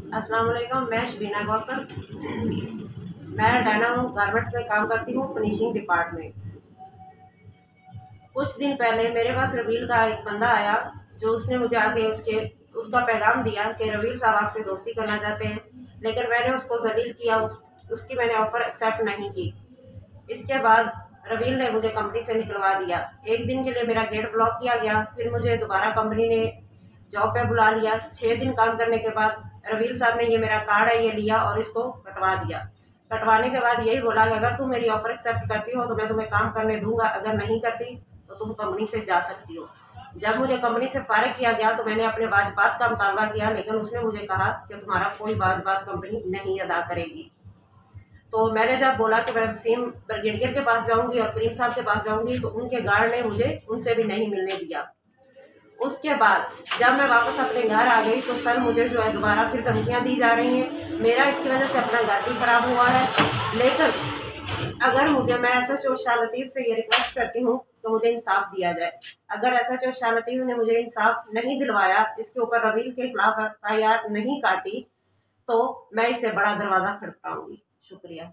अस्सलाम वालेकुम। मैं शबीना कौसर, मैं डायनामो गारमेंट्स में काम करती हूँ, फिनिशिंग डिपार्टमेंट। कुछ दिन पहले मेरे पास रवील का एक बंदा आया, जो उसने मुझे आके उसका पैगाम दिया कि रवील साहब आपसे दोस्ती करना चाहते हैं, लेकिन मैंने उसको जलील किया। उसकी मैंने ऑफर एक्सेप्ट नहीं की। इसके बाद रवील ने मुझे कंपनी से निकलवा दिया। एक दिन के लिए मेरा गेट ब्लॉक किया गया। फिर मुझे दोबारा कंपनी ने जॉब पे बुला लिया। 6 दिन काम करने के बाद रवील साहब ने ये मेरा कार्ड है ये लिया और इसको कटवा दिया। कटवाने के बाद यही बोला कि अगर तुम मेरी ऑफर एक्सेप्ट करती हो तो मैं तुम्हें काम करने दूंगा, अगर नहीं करती तो तुम कंपनी से जा सकती हो। जब मुझे कंपनी से फारिग किया गया तो मैंने अपने वाजिबात का मुतालबा किया, लेकिन उसने मुझे कहा कि तुम्हारा कोई वाजिबात कंपनी नहीं अदा करेगी। तो मैंने जब बोला कि मैं वसीम ब्रिगेडियर के पास जाऊंगी और करीम साहब के पास जाऊंगी, तो उनके गार्ड ने मुझे उनसे भी नहीं मिलने दिया। उसके बाद जब मैं वापस अपने घर आ गई तो सर मुझे जो है दोबारा फिर धमकियाँ दी जा रही हैं। मेरा इसकी वजह से अपना घर भी खराब हुआ है। लेकिन अगर मैं SHO शाह लतीफ़ से ये रिक्वेस्ट करती हूँ तो मुझे इंसाफ दिया जाए। अगर SHO शाह लतीफ़ ने मुझे इंसाफ नहीं दिलवाया, इसके ऊपर रवील के खिलाफ FIR नहीं काटी, तो मैं इससे बड़ा दरवाज़ा खटखटाऊंगी। शुक्रिया।